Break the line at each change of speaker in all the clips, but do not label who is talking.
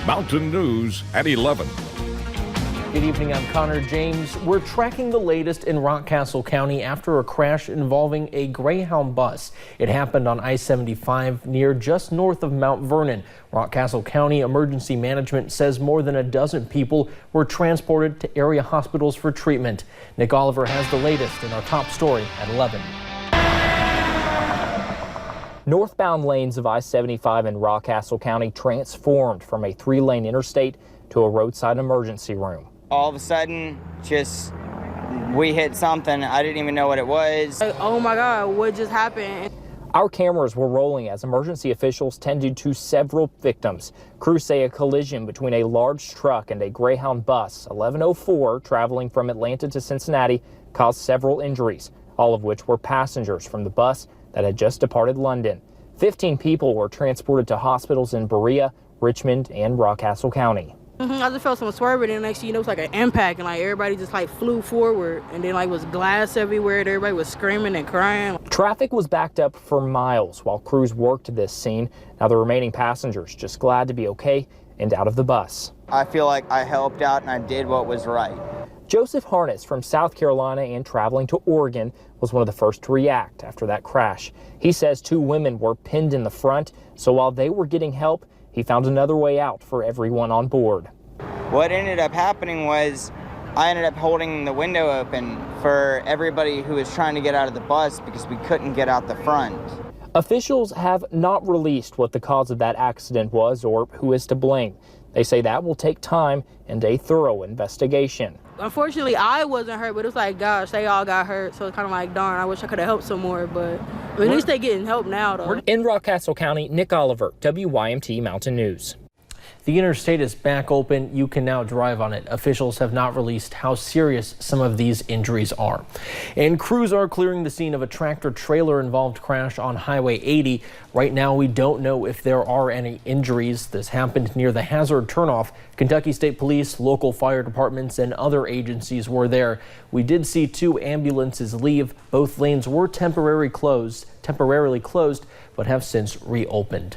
Mountain News at 11.
Good evening, I'm Connor James. We're tracking the latest in Rockcastle County after a crash involving a Greyhound bus. It happened on I-75 just north of Mount Vernon. Rockcastle County Emergency Management says more than a dozen people were transported to area hospitals for treatment. Nick Oliver has the latest in our top story at 11.
Northbound lanes of I-75 in Rockcastle County transformed from a 3-lane interstate to a roadside emergency room.
All of a sudden, we hit something. I didn't even know what it was.
Oh my God, what just happened?
Our cameras were rolling as emergency officials tended to several victims. Crews say a collision between a large truck and a Greyhound bus, 1104, traveling from Atlanta to Cincinnati, caused several injuries, all of which were passengers from the bus that had just departed London. 15 people were transported to hospitals in Berea, Richmond, and Rockcastle County.
I just felt some swerving, and next thing you know, it was like an impact, and like everybody just like flew forward, and then like was glass everywhere, and everybody was screaming and crying.
Traffic was backed up for miles while crews worked this scene. Now the remaining passengers just glad to be okay and out of the bus.
I feel like I helped out and I did what was right.
Joseph Harness from South Carolina and traveling to Oregon was one of the first to react after that crash. He says 2 women were pinned in the front, so while they were getting help, he found another way out for everyone on board.
What ended up happening was I ended up holding the window open for everybody who was trying to get out of the bus because we couldn't get out the front.
Officials have not released what the cause of that accident was or who is to blame. They say that will take time and a thorough investigation.
Unfortunately, I wasn't hurt, but it was like, gosh, they all got hurt, so it's kind of like, darn, I wish I could have helped some more, but at least they're getting help now, though.
In Rockcastle County, Nick Oliver, WYMT Mountain News.
The interstate is back open. You can now drive on it. Officials have not released how serious some of these injuries are. And crews are clearing the scene of a tractor-trailer involved crash on Highway 80. Right now, we don't know if there are any injuries. This happened near the Hazard turnoff. Kentucky State Police, local fire departments, and other agencies were there. We did see 2 ambulances leave. Both lanes were temporarily closed, but have since reopened.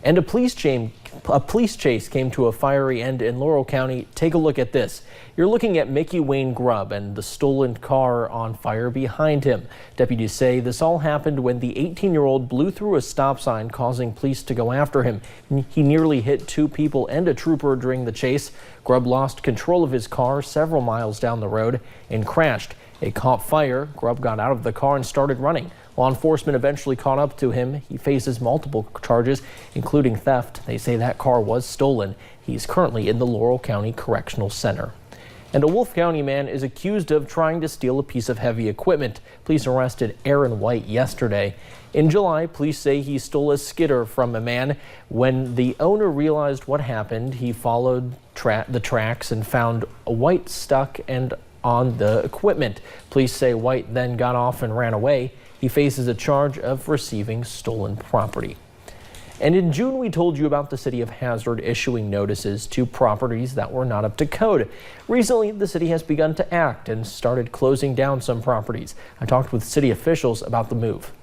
And a police chase came to a fiery end in Laurel County. Take a look at this. You're looking at Mickey Wayne Grubb and the stolen car on fire behind him. Deputies say this all happened when the 18-year-old blew through a stop sign, causing police to go after him. He nearly hit 2 people and a trooper during the chase. Grubb lost control of his car several miles down the road and crashed. It caught fire. Grubb got out of the car and started running. Law enforcement eventually caught up to him. He faces multiple charges, including theft. They say that car was stolen. He's currently in the Laurel County Correctional Center. And a Wolfe County man is accused of trying to steal a piece of heavy equipment. Police arrested Aaron White yesterday. In July, police say he stole a skidder from a man. When the owner realized what happened, he followed the tracks and found White stuck and on the equipment. Police say White then got off and ran away. He faces a charge of receiving stolen property. And in June, we told you about the city of Hazard issuing notices to properties that were not up to code. Recently, the city has begun to act and started closing down some properties. I talked with city officials about the move.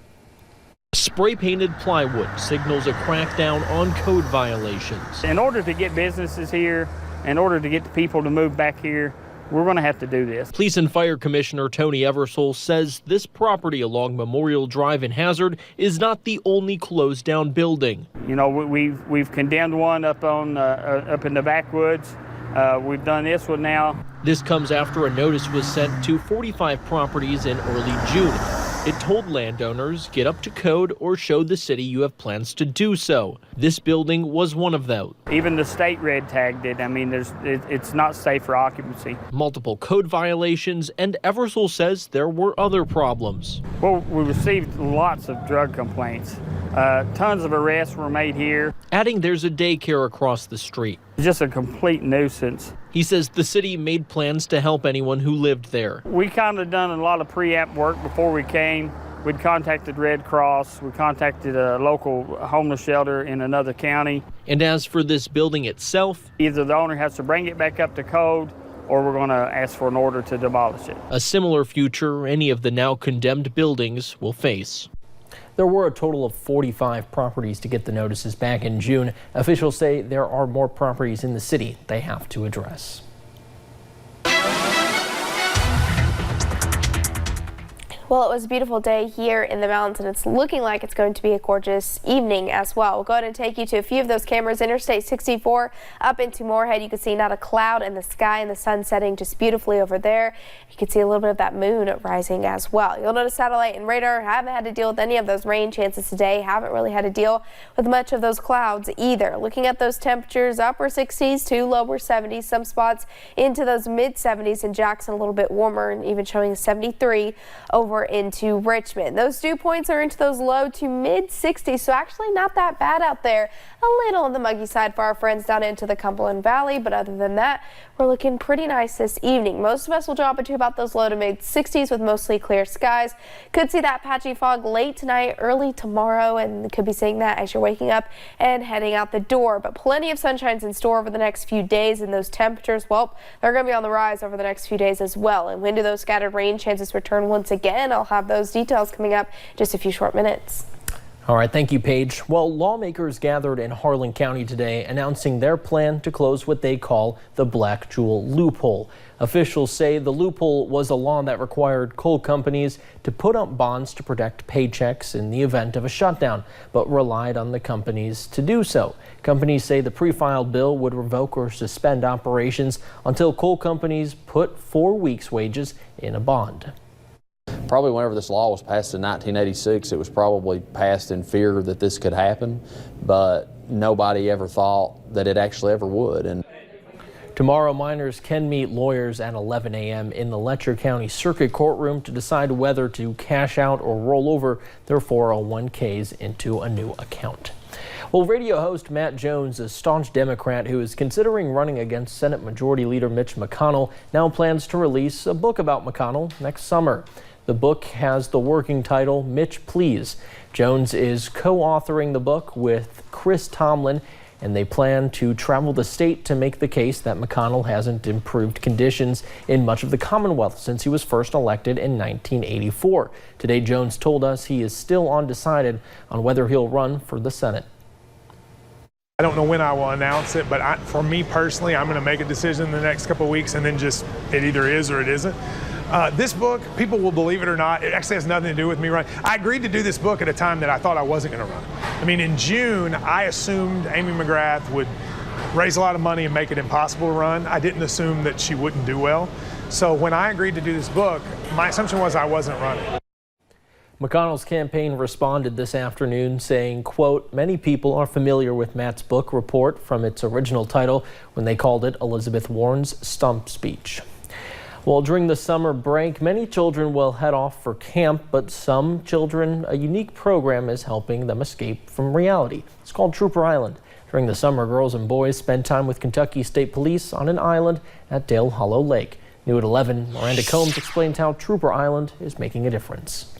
Spray-painted plywood signals a crackdown on code violations.
In order to get businesses here, in order to get the people to move back here, we're going to have to do this.
Police and Fire Commissioner Tony Eversole says this property along Memorial Drive in Hazard is not the only closed down building.
You know, we've condemned one up in the backwoods. We've done this one now.
This comes after a notice was sent to 45 properties in early June. It told landowners, get up to code or show the city you have plans to do so. This building was one of those.
Even the state red tagged it. I mean, it's not safe for occupancy.
Multiple code violations, and Eversole says there were other problems.
Well, we received lots of drug complaints. Tons of arrests were made here.
Adding there's a daycare across the street.
Just a complete nuisance.
He says the city made plans to help anyone who lived there.
We kind of done a lot of pre-app work before we came. We'd contacted Red Cross. We contacted a local homeless shelter in another county.
And as for this building itself,
either the owner has to bring it back up to code or we're going to ask for an order to demolish it.
A similar future any of the now condemned buildings will face. There were a total of 45 properties to get the notices back in June. Officials say there are more properties in the city they have to address.
Well, it was a beautiful day here in the mountains, and it's looking like it's going to be a gorgeous evening as well. We'll go ahead and take you to a few of those cameras. Interstate 64 up into Moorhead. You can see not a cloud in the sky and the sun setting just beautifully over there. You can see a little bit of that moon rising as well. You'll notice satellite and radar haven't had to deal with any of those rain chances today. Haven't really had to deal with much of those clouds either. Looking at those temperatures, upper 60s to lower 70s. Some spots into those mid 70s in Jackson, a little bit warmer, and even showing 73 over into Richmond. Those dew points are into those low to mid 60s, so actually not that bad out there. A little on the muggy side for our friends down into the Cumberland Valley, but other than that, we're looking pretty nice this evening. Most of us will drop into about those low to mid 60s with mostly clear skies. Could see that patchy fog late tonight, early tomorrow, and could be seeing that as you're waking up and heading out the door. But plenty of sunshine's in store over the next few days, and those temperatures, well, they're going to be on the rise over the next few days as well. And when do those scattered rain chances return once again? I'll have those details coming up in just a few short minutes.
All right, thank you, Paige. Well, lawmakers gathered in Harlan County today announcing their plan to close what they call the Black Jewel loophole. Officials say the loophole was a law that required coal companies to put up bonds to protect paychecks in the event of a shutdown, but relied on the companies to do so. Companies say the pre-filed bill would revoke or suspend operations until coal companies put 4 weeks' wages in a bond.
Probably whenever this law was passed in 1986, it was probably passed in fear that this could happen, but nobody ever thought that it actually ever would. And
tomorrow, miners can meet lawyers at 11 a.m. in the Letcher County Circuit Courtroom to decide whether to cash out or roll over their 401ks into a new account. Well, radio host Matt Jones, a staunch Democrat who is considering running against Senate Majority Leader Mitch McConnell, now plans to release a book about McConnell next summer. The book has the working title, Mitch Please. Jones is co-authoring the book with Chris Tomlin, and they plan to travel the state to make the case that McConnell hasn't improved conditions in much of the Commonwealth since he was first elected in 1984. Today, Jones told us he is still undecided on whether he'll run for the Senate.
I don't know when I will announce it, but for me personally, I'm going to make a decision in the next couple of weeks, and then just it either is or it isn't. This book, people will believe it or not, it actually has nothing to do with me running. I agreed to do this book at a time that I thought I wasn't going to run. I mean, in June, I assumed Amy McGrath would raise a lot of money and make it impossible to run. I didn't assume that she wouldn't do well. So when I agreed to do this book, my assumption was I wasn't running.
McConnell's campaign responded this afternoon saying, quote, many people are familiar with Matt's book report from its original title when they called it Elizabeth Warren's Stump Speech. Well, during the summer break, many children will head off for camp, but some children, a unique program is helping them escape from reality. It's called Trooper Island. During the summer, girls and boys spend time with Kentucky State Police on an island at Dale Hollow Lake. New at 11, Miranda Combs explains how Trooper Island is making a difference.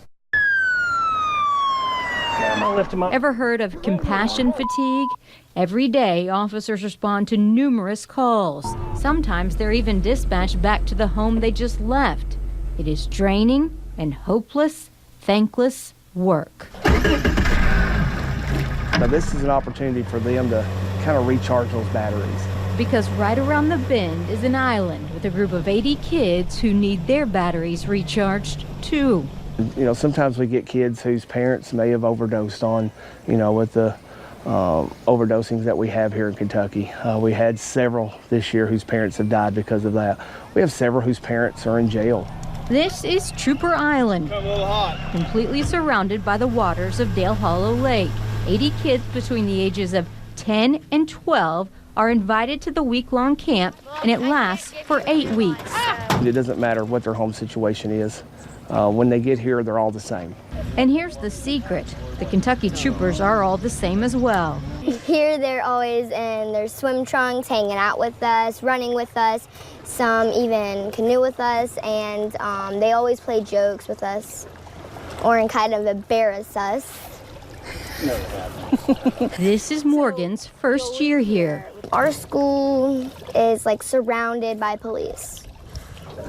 Ever heard of compassion fatigue? Every day, officers respond to numerous calls. Sometimes they're even dispatched back to the home they just left. It is draining and hopeless, thankless work.
Now, this is an opportunity for them to kind of recharge those batteries.
Because right around the bend is an island with a group of 80 kids who need their batteries recharged too.
You know, sometimes we get kids whose parents may have overdosed on, with the overdosings that we have here in Kentucky. We had several this year whose parents have died because of that. We have several whose parents are in jail.
This is Trooper Island, completely surrounded by the waters of Dale Hollow Lake. 80 kids between the ages of 10 and 12 are invited to the week-long camp, and it lasts for 8 weeks.
It doesn't matter what their home situation is. When they get here, they're all the same.
And here's the secret. The Kentucky Troopers are all the same as well.
Here they're always in their swim trunks, hanging out with us, running with us, some even canoe with us, and they always play jokes with us or kind of embarrass us.
This is Morgan's first year here.
Our school is like surrounded by police.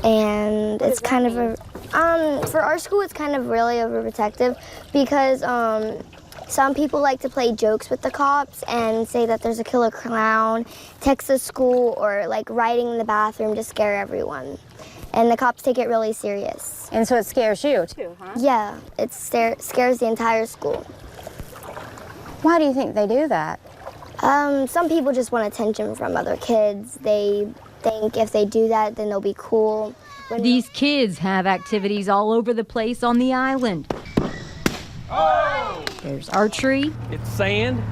and it's kind of a for our school it's kind of really overprotective because some people like to play jokes with the cops and say that there's a killer clown, text the school, or like writing in the bathroom to scare everyone. And the cops take it really serious.
And so it scares you too, huh?
Yeah, it scares the entire school.
Why do you think they do that?
Some people just want attention from other kids. They think if they do that, then they'll be cool.
These kids have activities all over the place on the island.
Oh!
There's archery.
It's sand,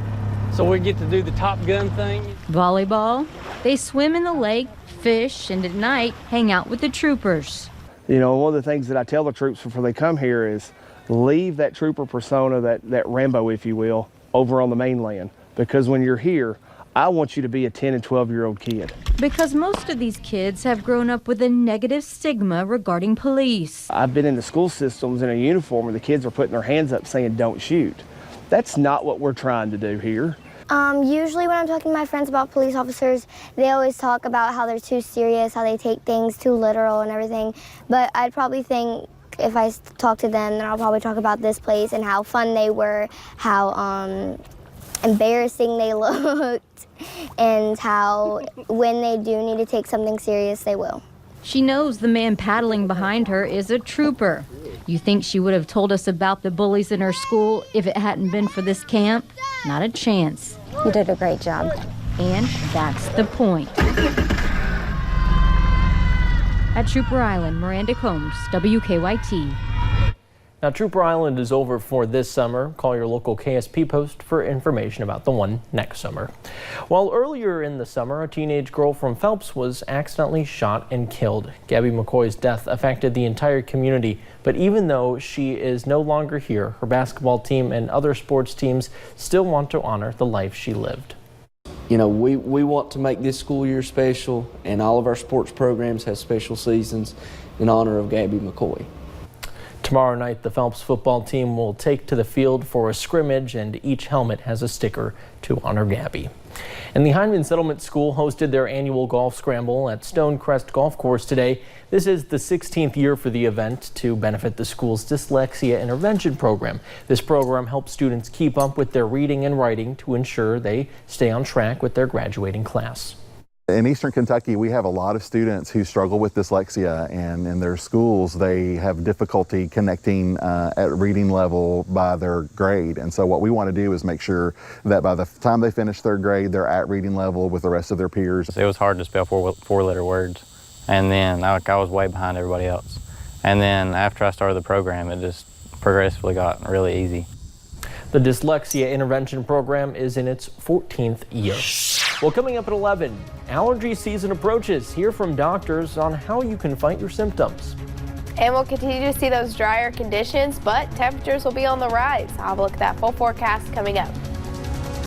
so we get to do the Top Gun thing.
Volleyball. They swim in the lake, fish, and at night hang out with the troopers.
You know, one of the things that I tell the troops before they come here is leave that trooper persona, that Rambo, if you will, over on the mainland. Because when you're here, I want you to be a 10 and 12-year-old kid.
Because most of these kids have grown up with a negative stigma regarding police.
I've been in the school systems in a uniform where the kids are putting their hands up saying, don't shoot. That's not what we're trying to do here.
Usually when I'm talking to my friends about police officers, they always talk about how they're too serious, how they take things too literal and everything. But I'd probably think if I talk to them, then I'll probably talk about this place and how fun they were, how embarrassing they looked, and how when they do need to take something serious, they will.
She knows the man paddling behind her is a trooper. You think she would have told us about the bullies in her school if it hadn't been for this camp? Not a chance.
You did a great job.
And that's the point. At Trooper Island, Miranda Combs, WKYT.
Now, Trooper Island is over for this summer. Call your local KSP post for information about the one next summer. While earlier in the summer, a teenage girl from Phelps was accidentally shot and killed. Gabby McCoy's death affected the entire community, but even though she is no longer here, her basketball team and other sports teams still want to honor the life she lived.
You know, we want to make this school year special, and all of our sports programs have special seasons in honor of Gabby McCoy.
Tomorrow night, the Phelps football team will take to the field for a scrimmage, and each helmet has a sticker to honor Gabby. And the Hindman Settlement School hosted their annual golf scramble at Stonecrest Golf Course today. This is the 16th year for the event to benefit the school's dyslexia intervention program. This program helps students keep up with their reading and writing to ensure they stay on track with their graduating class.
In Eastern Kentucky, we have a lot of students who struggle with dyslexia, and in their schools they have difficulty connecting at reading level by their grade. And so what we want to do is make sure that by the time they finish third grade, they're at reading level with the rest of their peers.
It was hard to spell four-letter words, and then I was way behind everybody else. And then after I started the program, it just progressively got really easy.
The Dyslexia Intervention Program is in its 14th year. Well, coming up at 11, allergy season approaches. Hear from doctors on how you can fight your symptoms.
And we'll continue to see those drier conditions, but temperatures will be on the rise. I'll have a look at that full forecast coming up.